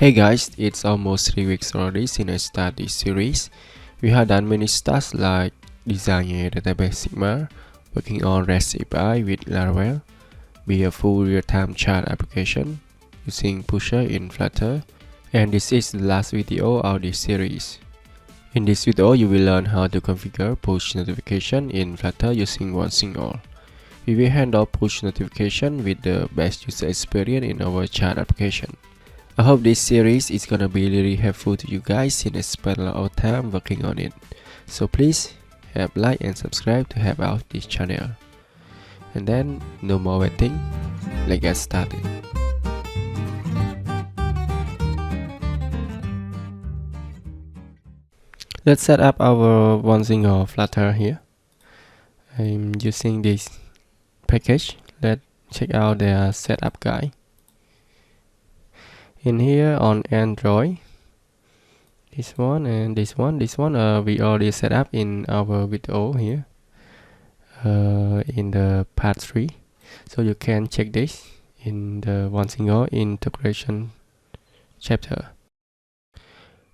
Hey guys, it's almost 3 weeks already since I started this series. We have done many tasks like designing a database schema, working on REST API with Laravel, be a full real-time chat application, using Pusher in Flutter, and this is the last video of this series. In this video, you will learn how to configure push notification in Flutter using OneSignal. We will handle push notification with the best user experience in our chat application. I hope this series is gonna be really helpful to you guys since I spent a lot of time working on it. So please help like and subscribe to help out this channel. And then no more waiting, let's get started. Let's set up our OneSignal Flutter here. I'm using this package. Let's check out their setup guide. In here on Android, this one and this one we already set up in our video here in the part 3, so you can check this in the OneSignal integration chapter.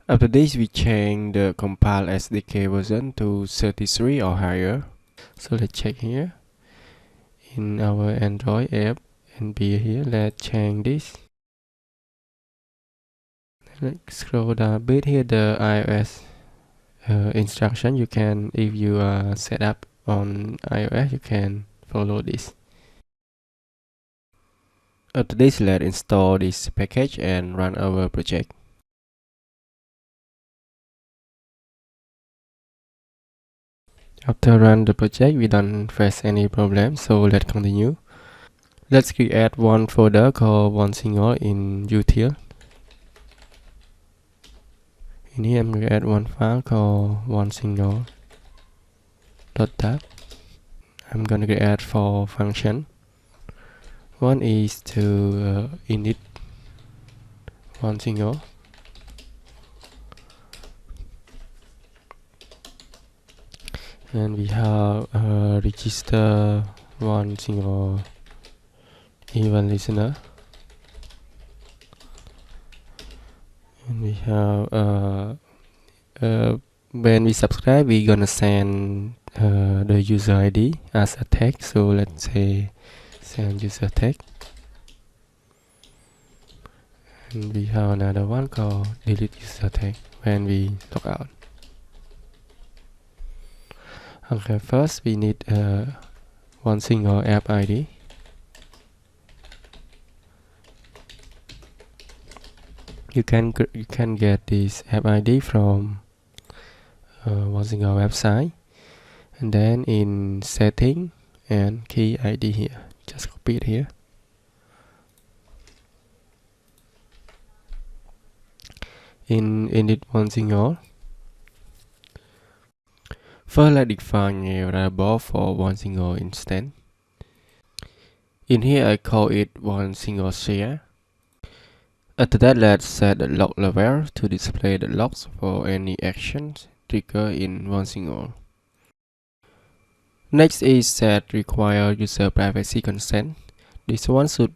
After this, we change the compile SDK version to 33 or higher. So let's check here in our Android app and be here. Let's change this. Let's scroll down a bit here, the iOS instruction. You can, if you are set up on iOS, you can follow this. After this, let's install this package and run our project. After run the project, we don't face any problem, so let's continue. Let's create one folder called OneSignal in utils. In here, I'm going to add one file called OneSignal.tab. I'm going to create 4 functions. One is to init OneSignal. And we have register OneSignal event listener. And we have when we subscribe, we're gonna send the user ID as a tag. So let's say send user tag. And we have another one called delete user tag when we log out. Okay, first we need OneSignal app ID. You can get this app ID from OneSignal website, and then in setting and key ID here, just copy it here. In init OneSignal, first let's define a variable for OneSignal instance. In here I call it OneSignal share. After that, let's set the log level to display the logs for any actions triggered in OneSignal. Next is set require user privacy consent. This one should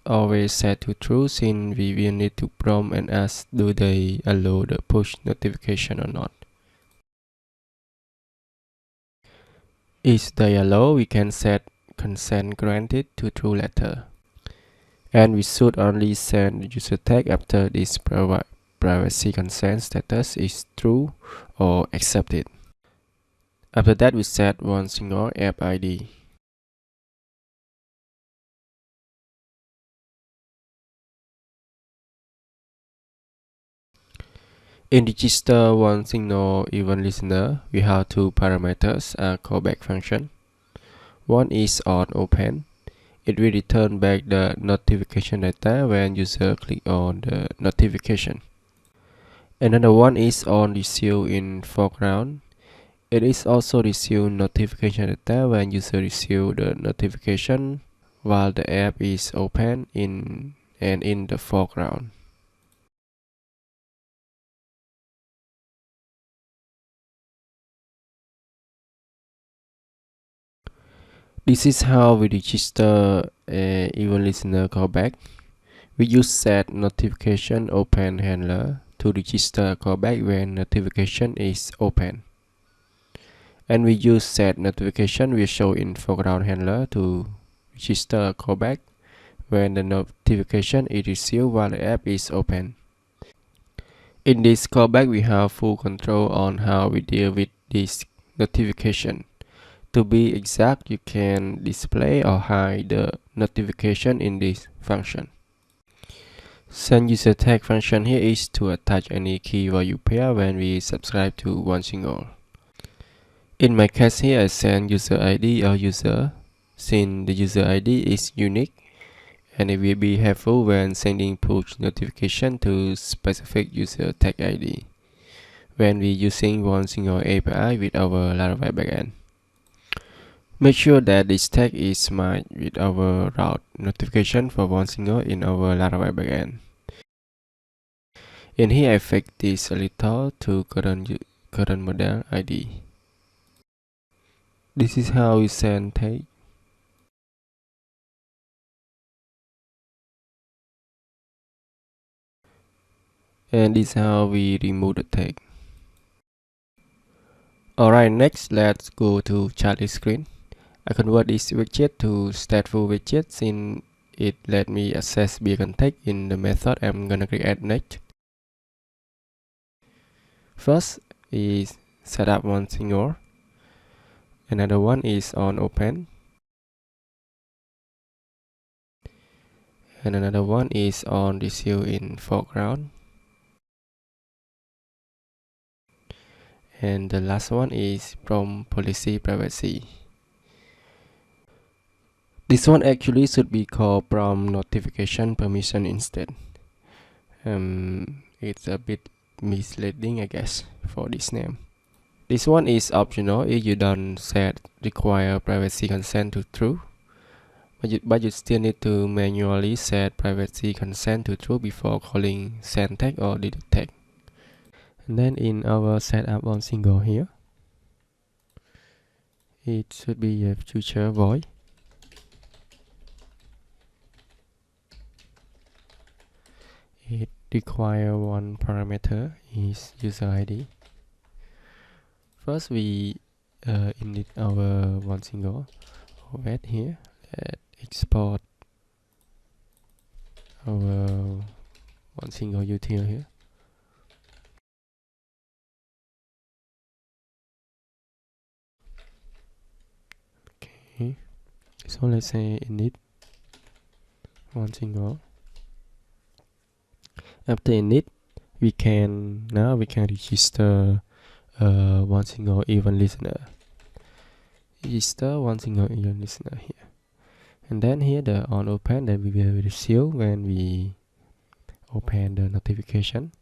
always set to true since we will need to prompt and ask do they allow the push notification or not. If they allow, we can set consent granted to true letter. And we should only send the user tag after this privacy consent status is true or accepted. After that, we set OneSignal app ID. In register OneSignal event listener, we have 2 parameters, a callback function. One is on open. It will return back the notification data when user click on the notification. Another one is on receive in foreground. It is also receive notification data when user receive the notification while the app is open in the foreground. This is how we register a event listener callback. We use set notification open handler to register a callback when notification is open. And we use set notification will show in foreground handler to register a callback when the notification is received while the app is open. In this callback, we have full control on how we deal with this notification. To be exact, you can display or hide the notification in this function. Send user tag function here is to attach any key value pair when we subscribe to OneSignal. In my case here, I send user ID or user, since the user ID is unique, and it will be helpful when sending push notification to specific user tag ID when we using OneSignal API with our Laravel backend. Make sure that this tag is matched with our route notification for OneSignal in our Laravel backend. In here, I fix this a little to current model ID. This is how we send tag. And this is how we remove the tag. Alright, next let's go to child screen. I convert this widget to stateful widget since it let me access beacon tag in the method I'm gonna create next. First is set up OneSignal. Another one is on open. And another one is on receive in foreground. And the last one is from policy privacy. This one actually should be called from notification permission instead. It's a bit misleading, I guess, for this name. This one is optional if you don't set require privacy consent to true, but you still need to manually set privacy consent to true before calling send tag or delete tag. And then in our setup OneSignal here, it should be a future void. It requires one parameter is user ID. First we init our OneSignal OS here. Let's export our OneSignal util here. Okay, so let's say init OneSignal. After init, we can register OneSignal event listener. Register OneSignal event listener here, and then here the on open that we will receive when we open the notification,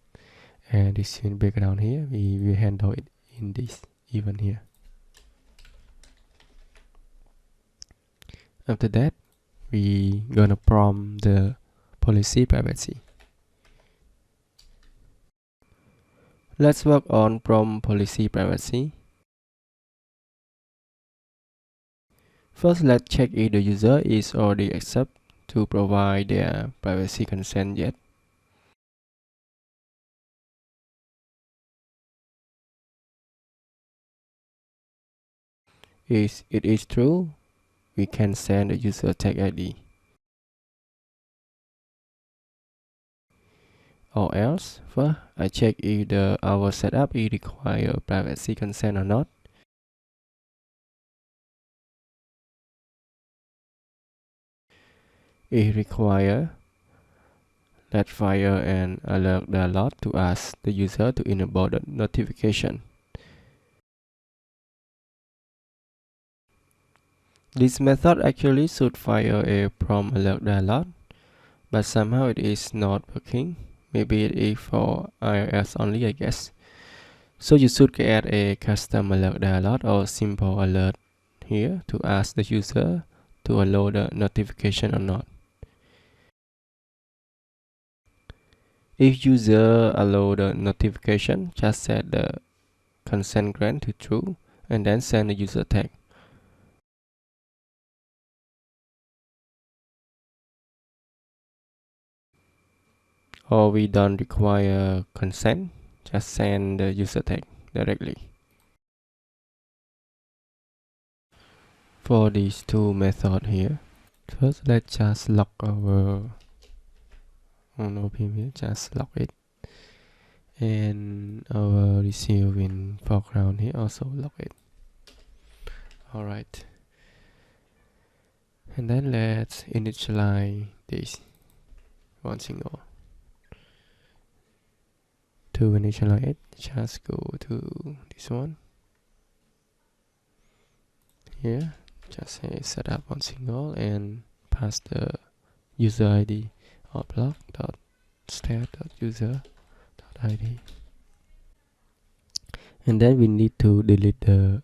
and this in background here we will handle it in this event here. After that, we gonna prompt the policy privacy. Let's work on prompt policy privacy. First, let's check if the user is already accept to provide their privacy consent yet. If it is true, we can send the user tag ID. Or else, first, I check if our setup is require privacy consent or not. If require, let's fire an alert dialog to ask the user to enable the notification. This method actually should fire a prompt alert dialog, but somehow it is not working. Maybe it is for iOS only, I guess. So you should create a custom alert dialog or simple alert here to ask the user to allow the notification or not. If user allow the notification, just set the consent grant to true and then send the user tag. or we don't require consent, just send the user tag directly. For these two methods here, first let's just log our OP here, just log it, and our receive in foreground here also log it. Alright, and then let's initialize this OneSignal. To initialize it, just go to this one here, just say set up OneSignal and pass the user ID or block.stat.user.id, and then we need to delete the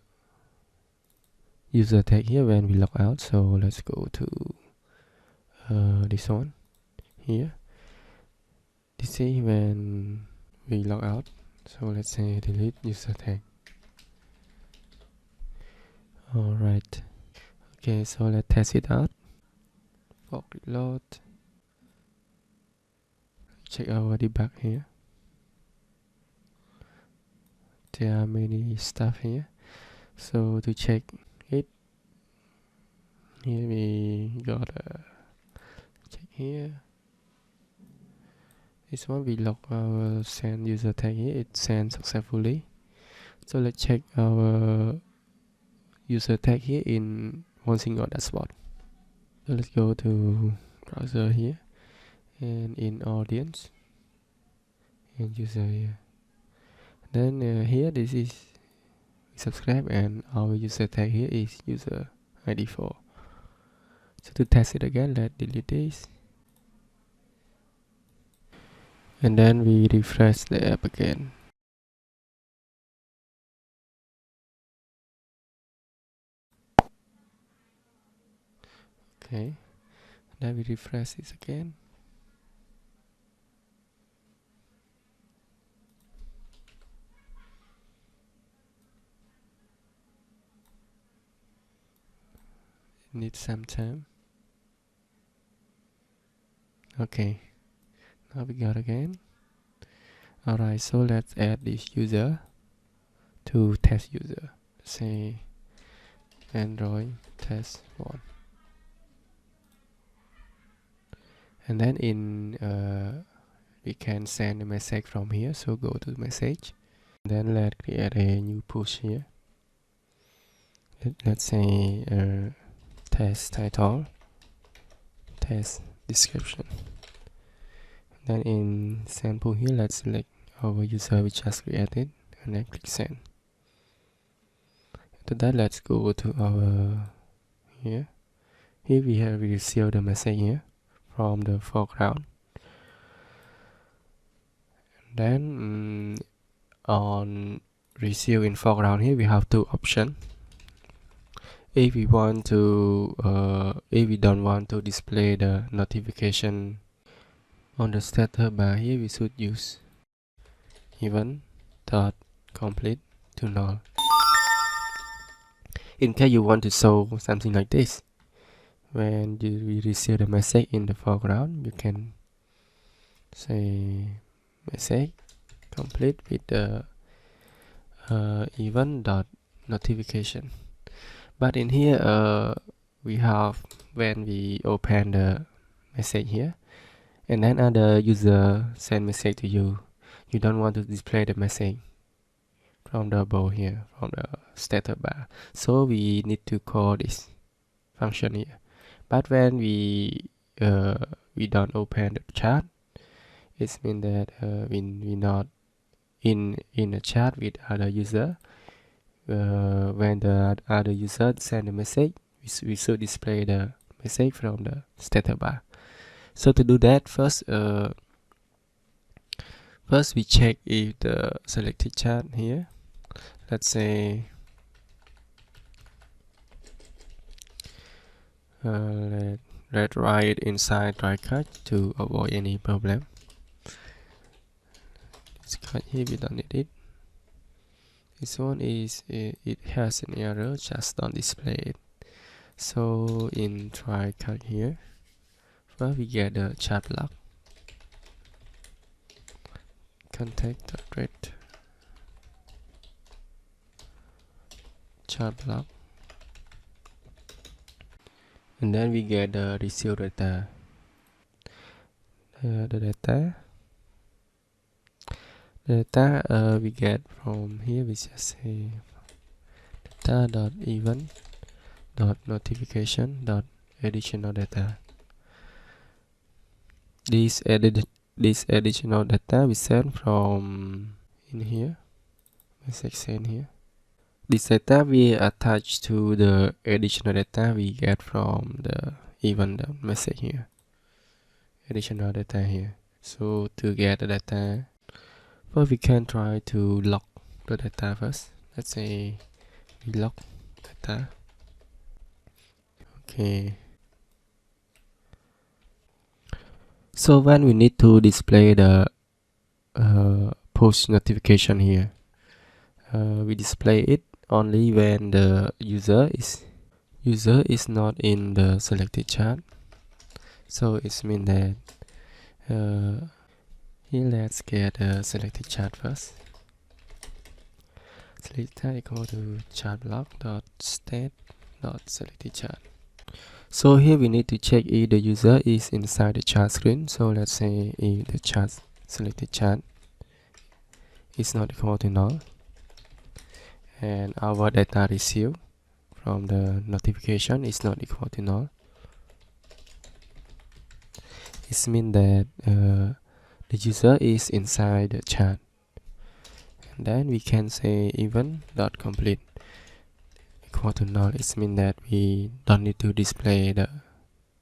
user tag here when we log out. So let's go to this one here. This is when we log out, so let's say delete user tag. Alright, okay, so let's test it out. Fork reload, check our debug here. There are many stuff here, so to check it, here we got a check here. This one we log our send user tag here, it sent successfully. So let's check our user tag here in OneSignal dashboard. So let's go to browser here, and in audience, and user here. Then here this is subscribe, and our user tag here is user ID 4. So to test it again, let's delete this. And then we refresh the app again. Okay, then we refresh this again. It needs some time. Okay, now we got again. Alright, so let's add this user to test user. Say Android test 1. And then in we can send a message from here, so go to message. Then let's create a new push here. Let's say test title, test description. Then in sample here, let's select our user we just created and then click send. After that, let's go to our here. Here we have received the message here from the foreground. Then on receive in foreground here we have two options. If we want to if we don't want to display the notification on the status bar here, we should use event.complete to null. In case you want to show something like this, when you receive the message in the foreground, you can say message complete with the event.notification. But in here we have when we open the message here, and then other user send message to you, you don't want to display the message from the bar here, from the status bar, so we need to call this function here. But when we don't open the chat, it means that we not in a chat with other user. When the other user send a message, we should display the message from the status bar. So to do that, first we check if the selected chat here, let's say let's write inside try catch to avoid any problem. This catch here we don't need it. This one is it has an error, just don't display it. So in try catch here, first we get the chat block. context.read chat block, and then we get the receive data. The data we get from here, we just say data.event.notification.additional data. This additional data we send from in here, message send here. This data we attach to the additional data we get from the event message here. Additional data here. So to get the data, first we can try to log the data first. Let's say we log data. Okay. So when we need to display the push notification here, we display it only when the user is not in the selected chat. So it means that here let's get the selected chat first. Selected chat equal to chat block dot state dot selected chat. So here we need to check if the user is inside the chat screen. So let's say if the chat selected chat is not equal to null, and our data received from the notification is not equal to null, it means that the user is inside the chat. And then we can say event.complete equal to null. It means that we don't need to display the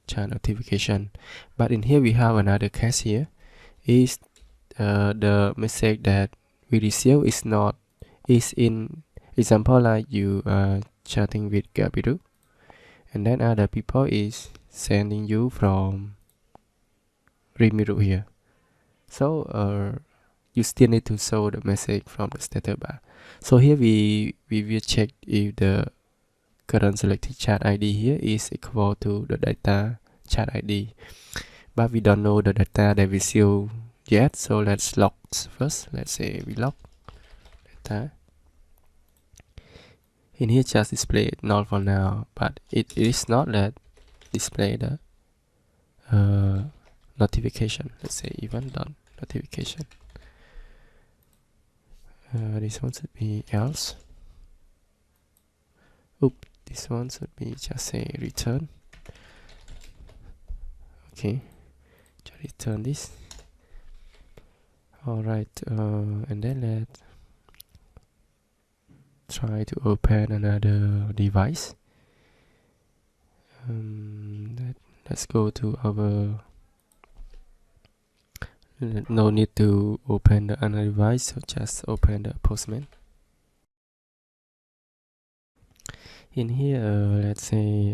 chat notification. But in here we have another case here. Is the message that we receive is in example like you are chatting with Gabiru, and then other people is sending you from Rimiru here. So you still need to show the message from the status bar. So here we will check if the current selected chat ID here is equal to the data chat ID, but we don't know the data that we receive yet. So let's log first. Let's say we log data. In here just display null for now, but it is not that display the notification. Let's say event.notification. This one should be else. Oops, this one should be just say return. Okay, just return this. Alright, and then let's try to open another device. Let's go to our, no need to open the another device, so just open the Postman. In here, let's say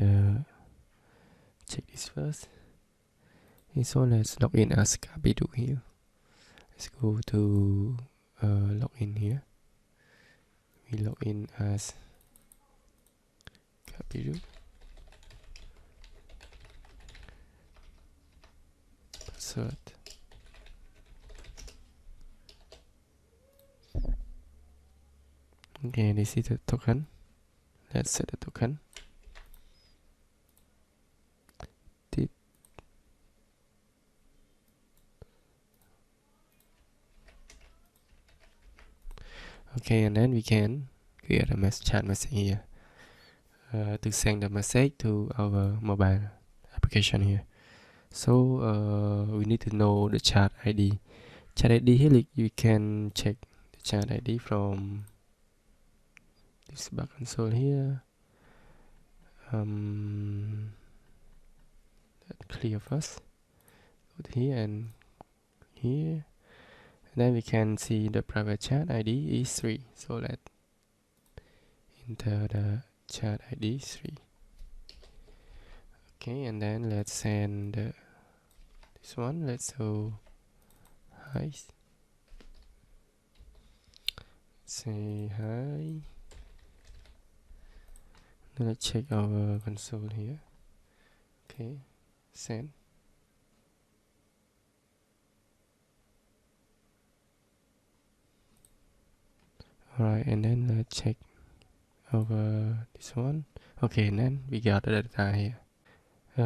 check this first. So let's log in as Gabiru here. Let's go to login here. We log in as Gabiru. Password. Okay, this is the token. Let's set the token. Okay, and then we can create a chat message here to send the message to our mobile application here. So we need to know the chat ID. Chat ID here, you can check the chat ID from this back console here. Let's clear first. Go to here and here. And then we can see the private chat ID is 3. So let's enter the chat ID 3. Okay, and then let's send this one. Let's show hi. Say hi. Then let's check our console here. Okay, send. Alright, and then let's check over this one. Okay, and then we got the data here.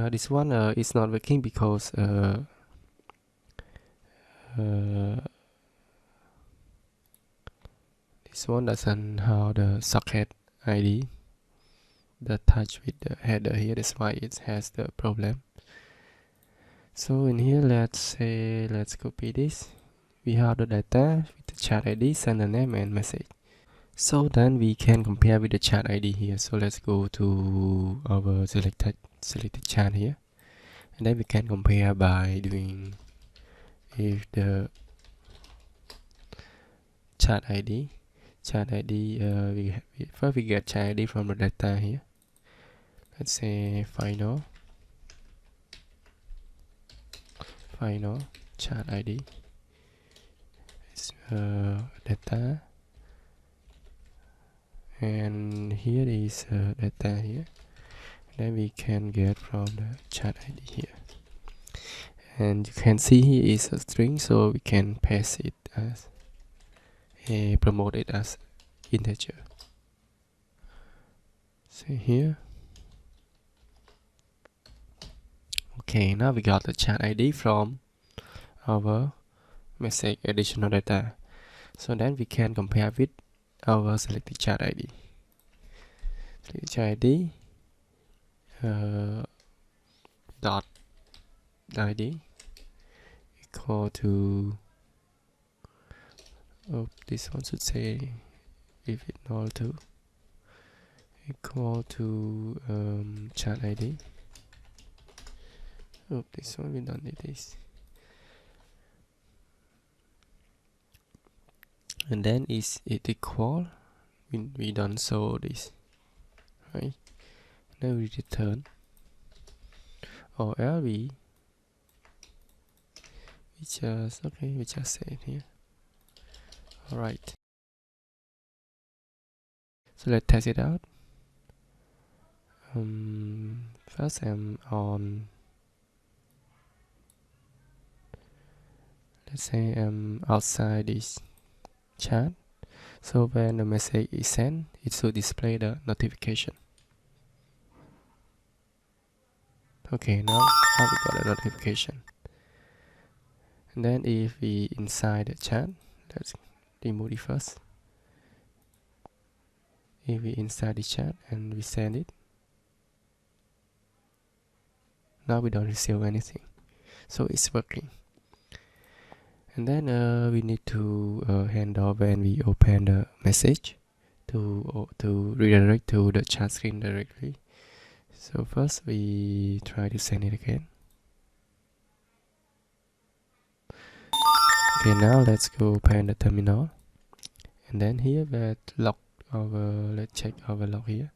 This one is not working because this one doesn't have the socket ID that touch with the header here. That's why it has the problem. So in here, let's copy this. We have the data with the chat ID, sender name, and message. So then we can compare with the chat ID here. So let's go to our selected chat here, and then we can compare by doing if the chat ID, first we get chat ID from the data here. Let's say final chat ID is data, and here is data here. Then we can get from the chat ID here, and you can see here is a string, so we can pass it as promote it as integer. So here, okay, now we got the chat ID from our message additional data. So then we can compare with our selected chat ID. Selected chat ID dot ID equal to, this one should say if it null to equal to chat ID. This one we don't need this. And then is it equal? We don't show this, right? Now we return, or else we just say it here. Alright, so let's test it out. First I'm on, let's say I'm outside this chat. So when the message is sent, it should display the notification. Okay, now we got a notification. And then if we inside the chat, let's remove it first. If we inside the chat and we send it, now we don't receive anything, so it's working. And then we need to handle when we open the message to redirect to the chat screen directly. So first we try to send it again. Okay, now let's go open the terminal, and then here let's check our log here.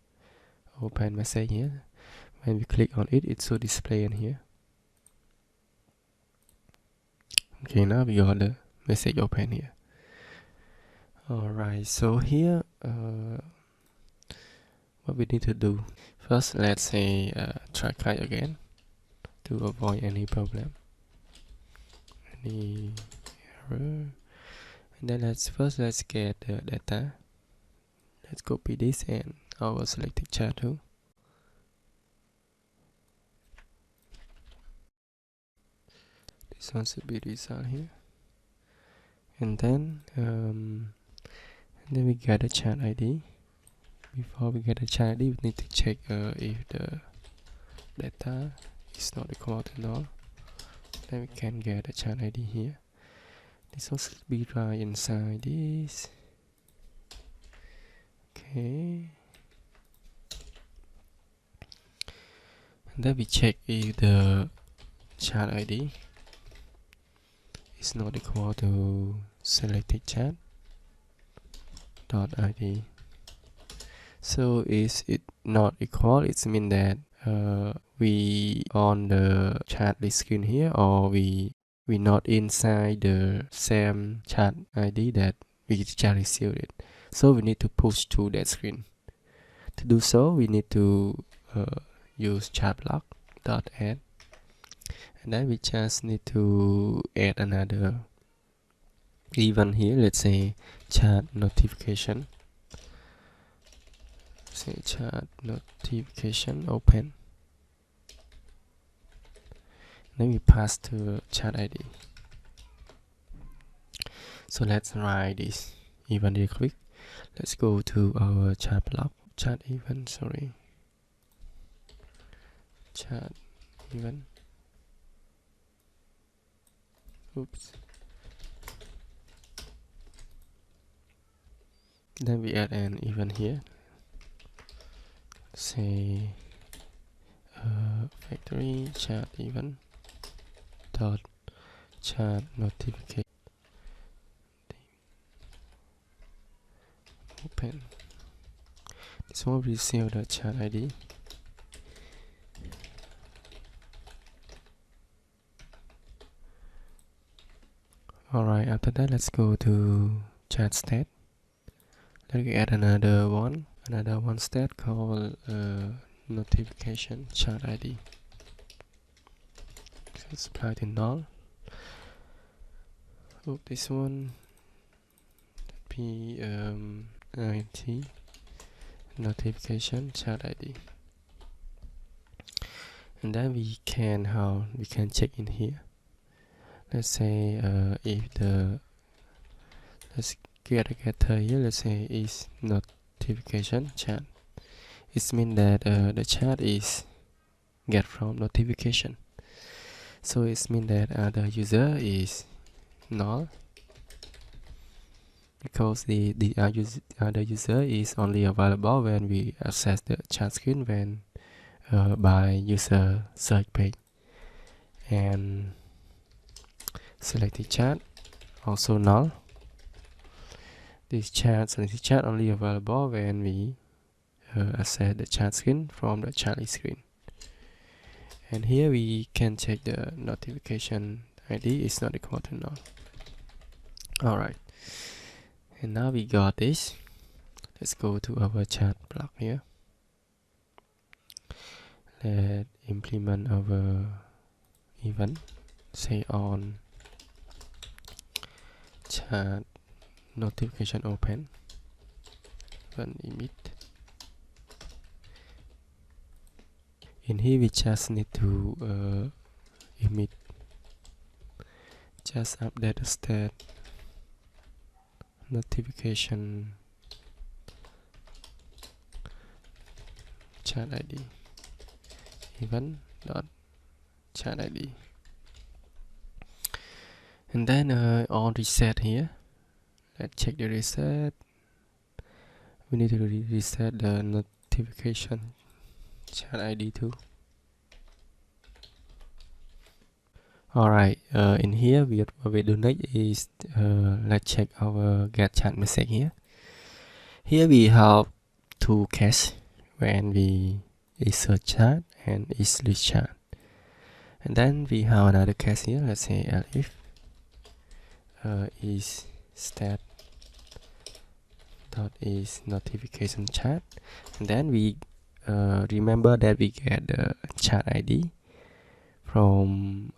Open message here. When we click on it, it should display in here. Okay, now we got the message open here. Alright, so here what we need to do first, let's say try try again to avoid any problem, any error. And then let's get the data. Let's copy this and our selected chat too. This one should be result here. And then we get a chat ID. Before we get a chat ID, we need to check if the data is not equal to null. Then we can get a chat ID here. This one should be right inside this. Okay. And then we check if the chat ID is not equal to selected chat dot ID. So is it not equal? It means that we on the chat list screen here, or we not inside the same chat ID that we just received it. So we need to push to that screen. To do so, we need to use chat block dot add, and then we just need to add another Even here, let's say chat notification. Say chat notification open. Then we pass to chat ID. So let's write this event real quick. Let's go to our chat block, chat event, sorry. Chat event. Oops. Then we add an event here. Say factory chat event dot chat notification open. This one will receive the chat ID. Alright, after that, let's go to chat state. Let's add another one state called notification chat ID. So let's apply to null. Oh, this one be int notification chat ID. And then we can check in here. Let's say if let's get a getter here. Let's say is notification chat. It means that the chat is get from notification. So it means that the user is null, because the user is only available when we access the chat screen when by user search page. And select the chat, also null. This chat only available when we access the chat screen from the chat screen. And here we can check the notification ID is not equal to null. Alright, and now we got this. Let's go to our chat block here. Let's implement our event. Say on chat notification open, then emit. In here we just need to emit, just update the state notification chat ID event dot chat ID. And then on reset here, let's check the reset. We need to reset the notification chat ID too. Alright, in here what we do next is let's check our get chat message here. Here we have two cases when we insert chat and delete chat. And then we have another case here. Let's say if is stat dot is notification chat, and then we remember that we get the chat ID from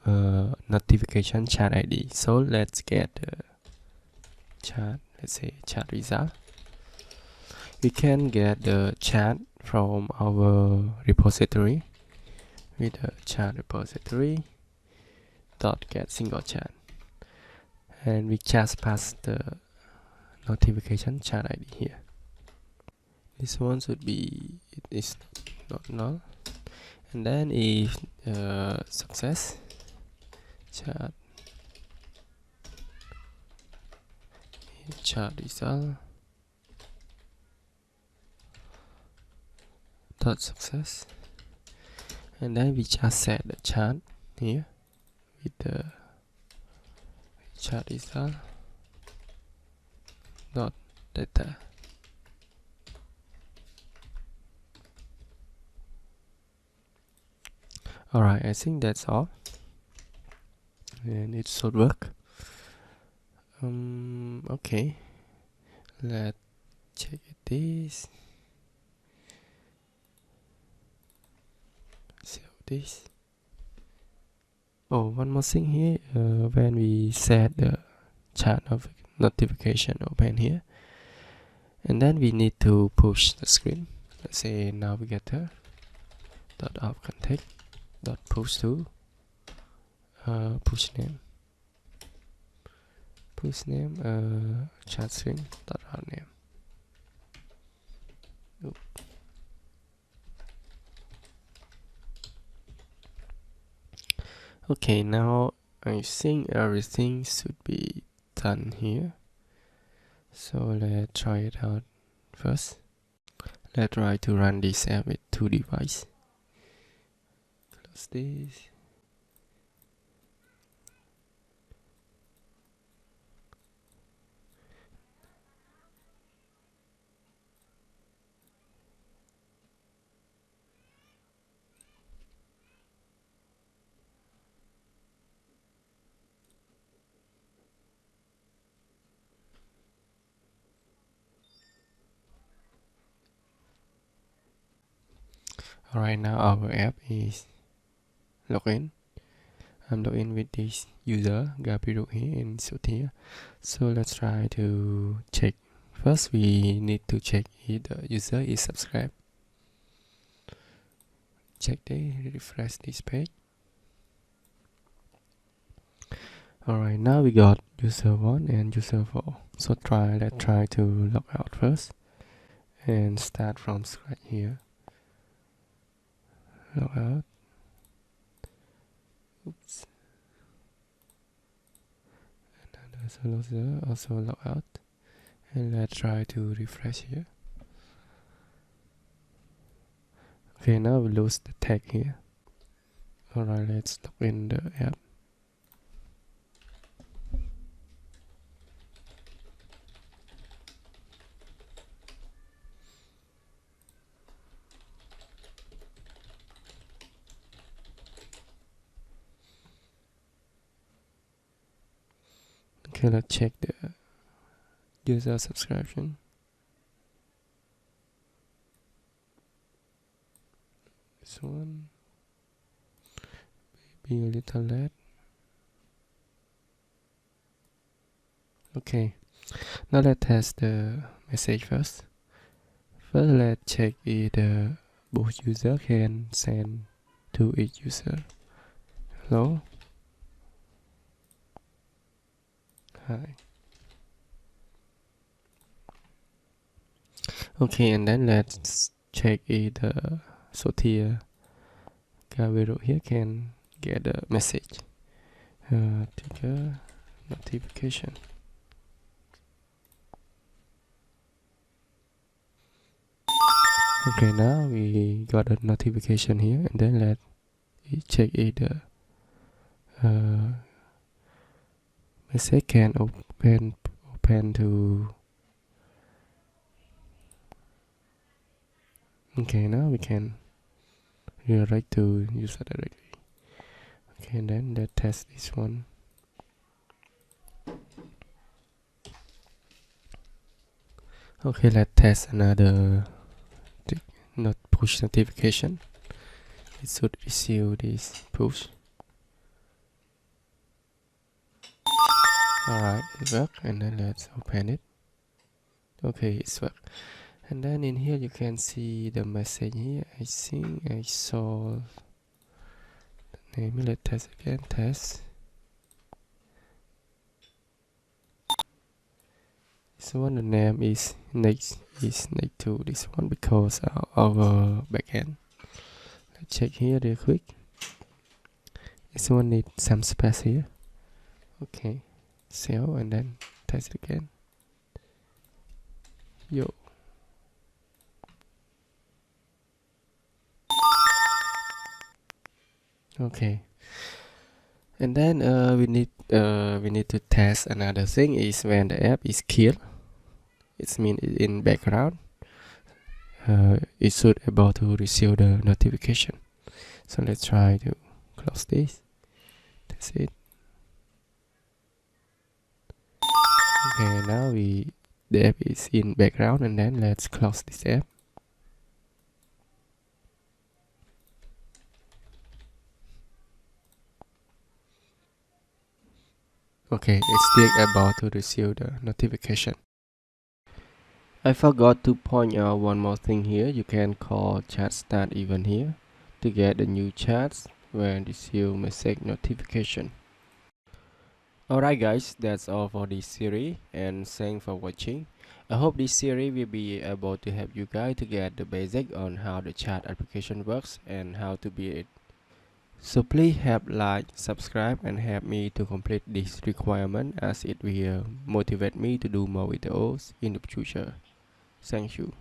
notification chat ID. So let's get the chat, let's say chat result. We can get the chat from our repository with the chat repository dot get single chat, and we just pass the notification chat ID here. This one should be, it is not null. And then if success chat result dot success, and then we just set the chat here with the chat result dot data. Alright, I think that's all, and it should work. Okay, let's check this. Save this. Oh, one more thing here. When we set the chat notification open here, and then we need to push the screen. Let's say navigator dot of context dot push to push name chat string dot route name. Oop. Okay, now I think everything should be done here. So let's try it out first. Let's try to run this app with 2 devices. Close this. Alright, now our app is login. I'm logged in with this user Gabriel here in here. So let's try to check. First, we need to check if the user is subscribed. Check refresh this page. Alright, now we got user 1 and user 4. So let's try to log out first and start from scratch here. Log out. Oops. Another user also log out. And let's try to refresh here. Okay, now we lose the tag here. Alright, let's log in the app. Okay, let's check the user subscription. This one maybe a little late. Okay, now let's test the message first. First, let's check if the both user can send to each user. Hello. Hi. Okay, and then let's check if the Sotia Gabriel here can get a message. Trigger notification. Okay, now we got a notification here, and then let's check if the message can open to. Okay, now we can rewrite to user directly. Okay, and then let's test this one. Okay, let's test another not push notification. It should receive this push. Alright, it worked, and then let's open it. Okay, it's worked. And then in here you can see the message here. I think I saw the name. Let's test again. Test. This one, the name is next to this one because our backend. Let's check here real quick. This one needs some space here. Okay, save and then test it again. Yo. Okay, and then we need to test another thing is when the app is killed. It means in background it should able to receive the notification. So let's try to close this. That's it. Okay, now the app is in background, and then let's close this app. Okay, it's still about to receive the notification. I forgot to point out one more thing here. You can call chat start event here to get the new chats when receive message notification. Alright guys, that's all for this series and thanks for watching. I hope this series will be able to help you guys to get the basic on how the chat application works and how to build it. So please help like, subscribe and help me to complete this requirement as it will motivate me to do more videos in the future. Thank you.